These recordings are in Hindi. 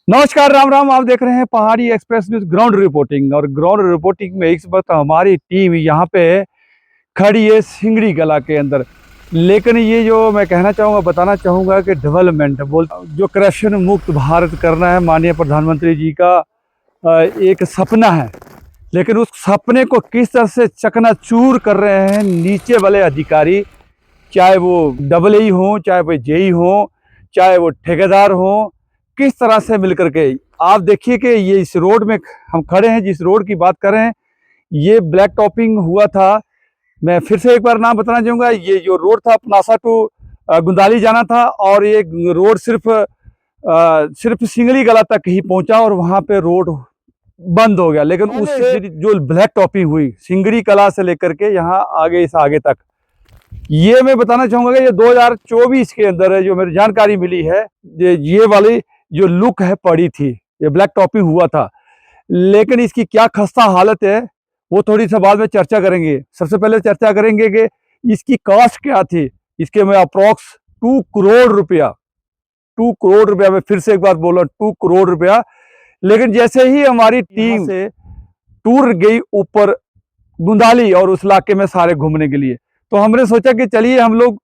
नमस्कार, राम राम। आप देख रहे हैं पहाड़ी एक्सप्रेस न्यूज ग्राउंड रिपोर्टिंग। और ग्राउंड रिपोर्टिंग में इस वक्त हमारी टीम यहाँ पे खड़ी है सिंगड़ी कला के अंदर। लेकिन ये जो मैं कहना चाहूँगा, बताना चाहूँगा कि डेवलपमेंट बोल जो करप्शन मुक्त भारत करना है, माननीय प्रधानमंत्री जी का एक सपना है। लेकिन उस सपने को किस तरह से चकनाचूर कर रहे हैं नीचे वाले अधिकारी, चाहे वो डबल ई हो, चाहे वो जेई हो, चाहे वो ठेकेदार हो, किस तरह से मिलकर के। आप देखिए कि ये इस रोड में हम खड़े हैं, जिस रोड की बात कर रहे हैं, ये ब्लैक टॉपिंग हुआ था। मैं फिर से एक बार नाम बताना चाहूँगा, ये जो रोड था पनासा टू गुंदाली जाना था, और ये रोड सिर्फ सिंगली गला तक ही पहुंचा और वहां पे रोड बंद हो गया। लेकिन उससे जो ब्लैक टॉपिंग हुई सिंगड़ी कला से लेकर के यहाँ आगे इस आगे तक, ये मैं बताना चाहूंगा कि ये 2024 के अंदर है, जो मेरी जानकारी मिली है, ये वाली जो लुक है पड़ी थी, ये ब्लैक टॉपिंग हुआ था। लेकिन इसकी क्या खस्ता हालत है वो थोड़ी सा बाद में चर्चा करेंगे। सबसे पहले चर्चा करेंगे कि इसकी कॉस्ट क्या थी। इसके में अप्रोक्स 2 करोड़ रुपया, 2 करोड़ रुपया, मैं फिर से एक बार बोला 2 करोड़ रुपया। लेकिन जैसे ही हमारी टीम से टूर गई ऊपर गुंदाली और उस इलाके में सारे घूमने के लिए, तो हमने सोचा कि चलिए हम लोग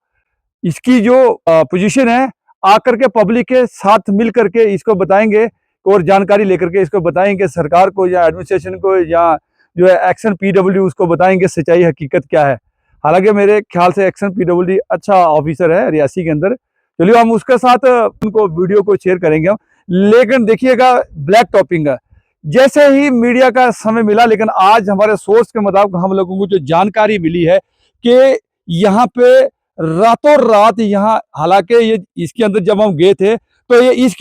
इसकी जो पोजीशन है आकर के पब्लिक के साथ मिल करके इसको बताएंगे और जानकारी लेकर के इसको बताएंगे सरकार को या एडमिनिस्ट्रेशन को, या जो है एक्शन पीडब्ल्यू, उसको बताएंगे सच्चाई हकीकत क्या है। हालांकि मेरे ख्याल से एक्शन पीडब्ल्यू अच्छा ऑफिसर है रियासी के अंदर। चलिए हम उसके साथ उनको वीडियो को शेयर करेंगे हम। लेकिन देखिएगा ब्लैक टॉपिंग है, जैसे ही मीडिया का समय मिला, लेकिन आज हमारे सोर्स के मुताबिक हम लोगों को जो जानकारी मिली है कि यहाँ पे रातों रात यहाँ, हालांकि ये इसके अंदर जब हम गए थे तो ये इस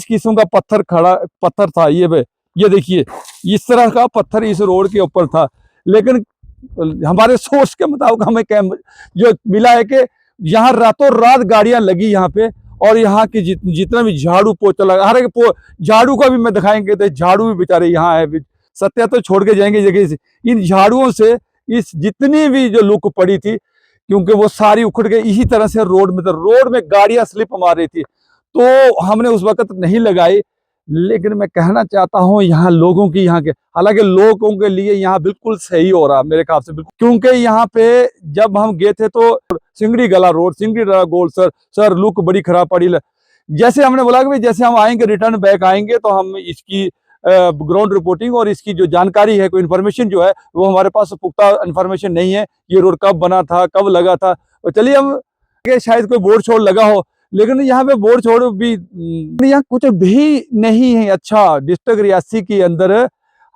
किस्म का पत्थर था। ये देखिए इस तरह का पत्थर इस रोड के ऊपर था। लेकिन हमारे सोर्स के मुताबिक हमें जो मिला है कि यहाँ रातों रात गाड़ियां लगी यहाँ पे, और यहाँ की जितना भी झाड़ू पोछा लगा, हर एक झाड़ू का भी मैं दिखाएंगे तो झाड़ू भी बेचारे यहाँ है। सत्या तो छोड़ के जाएंगे जगह से, इन झाड़ुओं से इस जितनी भी जो लुक पड़ी थी, क्योंकि वो सारी उखड़ गई इसी तरह से रोड में, तो रोड में गाड़ियां स्लिप मार रही थी, तो हमने उस वक्त नहीं लगाई। लेकिन मैं कहना चाहता हूं यहाँ लोगों की, यहाँ के, हालांकि लोगों के लिए यहाँ बिल्कुल सही हो रहा मेरे ख्याल से, बिल्कुल। क्योंकि यहाँ पे जब हम गए थे तो सिंगड़ी गला रोड, सिंगड़ी गला गोल, सर लुक बड़ी खराब पड़ी। जैसे हमने बोला कि जैसे हम आएंगे, रिटर्न बैक आएंगे, तो हम इसकी ग्राउंड रिपोर्टिंग और इसकी जो जानकारी है, कोई इन्फॉर्मेशन जो है वो हमारे पास पुख्ता इन्फॉर्मेशन नहीं है। ये रोड कब बना था, कब लगा था, और चलिए हम शायद कोई बोर्ड छोड़ लगा हो, लेकिन यहाँ पे बोर्ड छोड़ भी यहाँ कुछ भी नहीं है। अच्छा, डिस्ट्रिक्ट रियासी के अंदर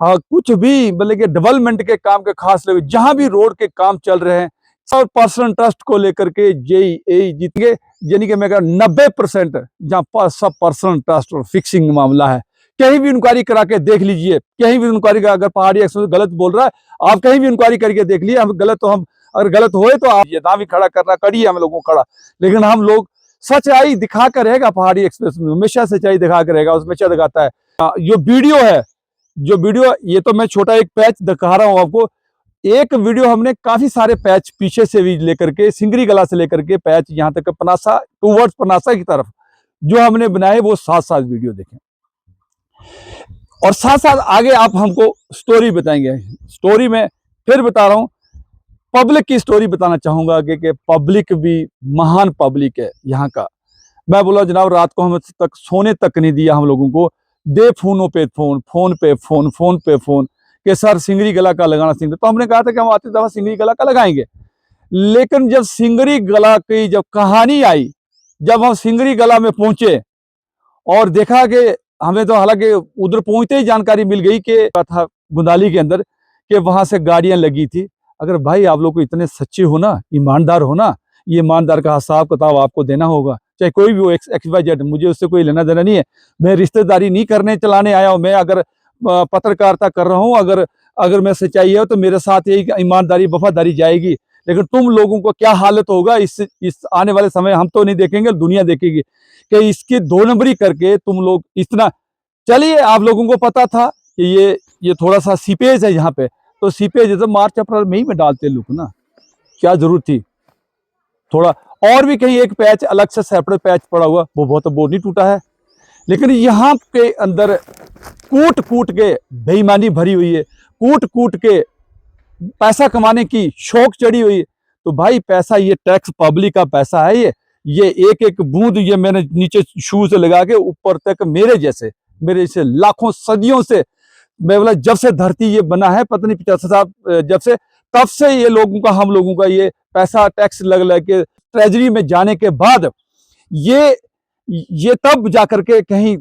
हाँ कुछ भी मतलब कि डेवलपमेंट के काम के खास लगे, जहां भी रोड के काम चल रहे हैं, 100% ट्रस्ट को लेकर के जेई जीतेंगे, यानी कि मैं कह 90% जहाँ 100% ट्रस्ट और फिक्सिंग मामला है। कहीं भी इंक्वायरी करा के देख लीजिए, कहीं भी इंक्वायरी का, अगर पहाड़ी एक्सप्रेस गलत बोल रहा है आप कहीं भी इंक्वायरी करके देख लीजिए। हम गलत, तो हम अगर गलत होए तो आप ये ना भी खड़ा करना, करिए हम लोगों को खड़ा। लेकिन हम लोग सच्चाई दिखा कर रहेगा, पहाड़ी एक्सप्रेस में हमेशा सच्चाई दिखा कर रहेगा, उसमें अच्छा दिखाता है। जो वीडियो है, जो वीडियो, ये तो मैं छोटा एक पैच दिखा रहा हूँ आपको। एक वीडियो हमने काफी सारे पैच पीछे से भी लेकर के, सिंगरी गला से लेकर के पैच यहाँ तक पनासा टूवर्ड्स पनासा की तरफ जो हमने बनाए, वो 7 वीडियो देखें, और साथ साथ आगे आप हमको स्टोरी बताएंगे। स्टोरी में फिर बता रहा हूं, पब्लिक की स्टोरी बताना चाहूंगा कि पब्लिक भी महान पब्लिक है यहाँ का। मैं बोला जनाब, रात को हम तक सोने तक नहीं दिया हम लोगों को, दे फोनों पे फोन, फोन पे फोन, फोन पे फोन, कि सर सिंगरी गला का लगाना। तो हमने कहा था कि हम आते दफा सिंगरी गला का लगाएंगे। लेकिन जब सिंगरी गला की जब कहानी आई, जब हम सिंगरी गला में पहुंचे और देखा कि हमें तो हालांकि उधर पहुंचते ही जानकारी मिल गई कि था गुंदाली के अंदर कि वहां से गाड़ियां लगी थी। अगर भाई आप लोग को इतने सच्चे हो ना, ईमानदार हो ना, ये ईमानदार का हिसाब किताब आपको देना होगा, चाहे कोई भी हो, XYZ, मुझे उससे कोई लेना देना नहीं है। मैं रिश्तेदारी नहीं करने चलाने आया हूं। मैं अगर पत्रकारिता कर रहा हूं, अगर मैं सच्चाई है तो मेरे साथ यही ईमानदारी वफादारी जाएगी। लेकिन तुम लोगों को क्या हालत होगा इस आने वाले समय, हम तो नहीं देखेंगे, दुनिया देखेगी कि इसकी 2 नंबरी करके तुम लोग इतना। चलिए, आप लोगों को पता था कि ये थोड़ा सा सीपेज है यहाँ पे, तो सीपेज तो मार्च अप्रैल में ही में डालते लोग ना, क्या जरूरत थी। थोड़ा और भी कहीं एक पैच अलग से सेपरेट पैच पड़ा हुआ, वो बहुत वो नहीं टूटा है। लेकिन यहाँ के अंदर कूट कूट के बेईमानी भरी हुई है, कूट कूट के पैसा कमाने की शौक चढ़ी हुई है। तो भाई पैसा, ये टैक्स पब्लिक का पैसा है, ये एक एक बूंद ये मैंने नीचे शू से लगा के ऊपर तक मेरे जैसे लाखों सदियों से, मैं बोला जब से धरती ये बना है, पता नहीं 50 साल जब से, तब से ये लोगों का, हम लोगों का ये पैसा टैक्स लग लग के ट्रेजरी में जाने के बाद ये तब जाकर के कहीं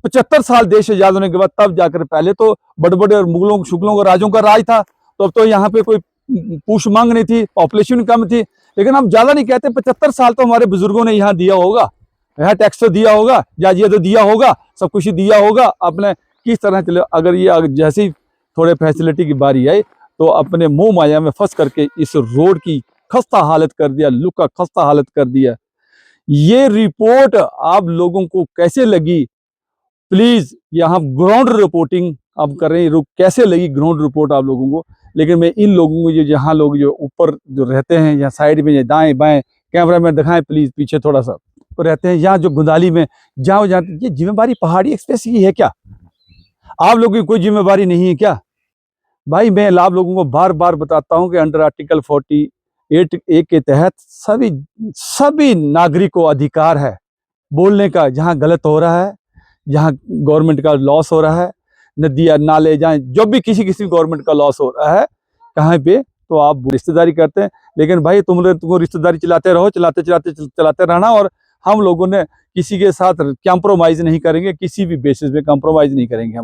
75 साल देश आजाद होने के बाद तब जाकर, पहले तो बड़े बड़े और मुगलों शुक्लों का राजों का राज था, तो अब तो यहाँ पे कोई पूछ मांग नहीं थी, पॉपुलेशन कम थी। लेकिन हम ज्यादा नहीं कहते, 75 साल तो हमारे बुजुर्गों ने यहाँ दिया होगा, यहाँ टैक्स तो दिया होगा, जाजिया तो दिया होगा, सब कुछ ही दिया होगा। अपने किस तरह चले, अगर ये जैसे ही थोड़े फैसिलिटी की बारी आई तो अपने मुंह माया में फंस करके इस रोड की खस्ता हालत कर दिया, लुक का खस्ता हालत कर दिया। ये रिपोर्ट आप लोगों को कैसे लगी, प्लीज यहाँ ग्राउंड रिपोर्टिंग आप कर रहे हैं, कैसे लगी ग्राउंड रिपोर्ट आप लोगों को। लेकिन मैं इन लोगों को, जो जहाँ लोग जो ऊपर जो रहते हैं, या साइड में, या दाएं बाएं, कैमरा में दिखाएं प्लीज, पीछे थोड़ा सा तो रहते हैं, यहाँ जो गुंदाली में जहाँ जाते, ये जिम्मेवारी पहाड़ी एक्सप्रेस की है क्या? आप लोगों की कोई जिम्मेवारी नहीं है क्या? भाई मैं आप लोगों को बार बार बताता हूँ कि अंडर आर्टिकल 48A के तहत सभी नागरिक को अधिकार है बोलने का, जहाँ गलत हो रहा है, जहाँ गवर्नमेंट का लॉस हो रहा है, नदियाँ नाले, जहाँ जो भी किसी गवर्नमेंट का लॉस हो रहा है कहाँ पे, तो आप रिश्तेदारी करते हैं। लेकिन भाई तुमको रिश्तेदारी चलाते रहो, चलाते रहना। और हम लोगों ने किसी के साथ कॉम्प्रोमाइज़ नहीं करेंगे, किसी भी बेसिस पे कॉम्प्रोमाइज़ नहीं करेंगे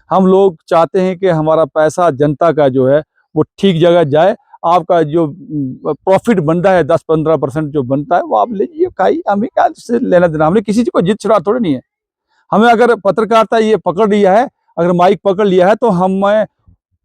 हम लोग चाहते हैं कि हमारा पैसा जनता का जो है वो ठीक जगह जाए। आपका जो प्रॉफिट बनता है 10-15% जो बनता है वो आप लीजिए, खाइए, हमें क्या से लेना देना, हमने किसी को जिद छुड़ा थोड़ी नहीं है। हमें अगर पत्रकारिता ये पकड़ लिया है, अगर माइक पकड़ लिया है, तो हमें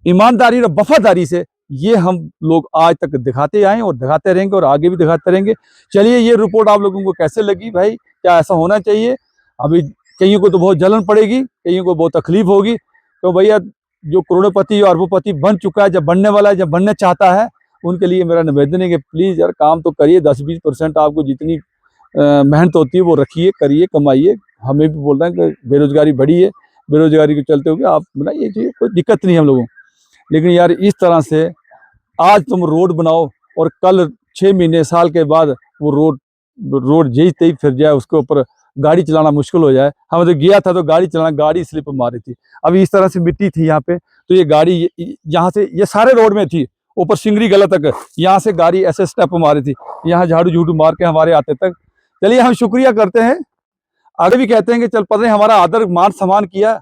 ईमानदारी और वफादारी से ये हम लोग आज तक दिखाते आए और दिखाते रहेंगे और आगे भी दिखाते रहेंगे। चलिए, ये रिपोर्ट आप लोगों को कैसे लगी भाई? क्या ऐसा होना चाहिए? अभी कईयों को तो बहुत जलन पड़ेगी, कईयों को बहुत तकलीफ होगी। तो भैया, जो करोड़पति और अरबोपति बन चुका है, जब बनने वाला है, जब बनना चाहता है, उनके लिए मेरा निवेदन है कि प्लीज़ यार काम तो करिए। 10-20% आपको जितनी मेहनत होती है वो रखिए, करिए, कमाइए। हमें भी बोल रहे हैं कि बेरोजगारी बढ़ी है, बेरोजगारी के चलते हुए आप बनाइए चीज़, कोई दिक्कत नहीं है हम लोगों को। लेकिन यार इस तरह से आज तुम रोड बनाओ और कल 6 महीने साल के बाद वो रोड जही तही फिर जाए, उसके ऊपर गाड़ी चलाना मुश्किल हो जाए। हम तो गया था तो गाड़ी चलाना, गाड़ी स्लिप मारी थी। अभी इस तरह से मिट्टी थी यहाँ पे, तो ये गाड़ी यहाँ से, ये सारे रोड में थी, ऊपर सिंगरी गला तक, यहाँ से गाड़ी ऐसे स्टेप मारी थी, यहाँ झाड़ू झूठू मार के हमारे आते तक। चलिए, हम शुक्रिया करते हैं। आगे भी कहते हैं कि चल, पता नहीं हमारा आदर मान सम्मान किया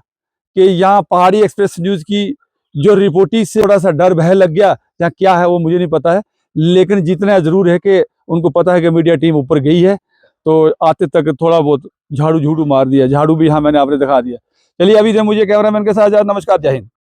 कि यहाँ पहाड़ी एक्सप्रेस न्यूज़ की जो रिपोर्टिंग से थोड़ा सा डर भय लग गया, या क्या है वो मुझे नहीं पता है। लेकिन जितना जरूर है कि उनको पता है कि मीडिया टीम ऊपर गई है, तो आते तक थोड़ा बहुत झाड़ू झूठू मार दिया, झाड़ू भी हाँ मैंने आपने दिखा दिया। चलिए, अभी जो मुझे कैमरामैन के साथ नमस्कार, जय हिंद।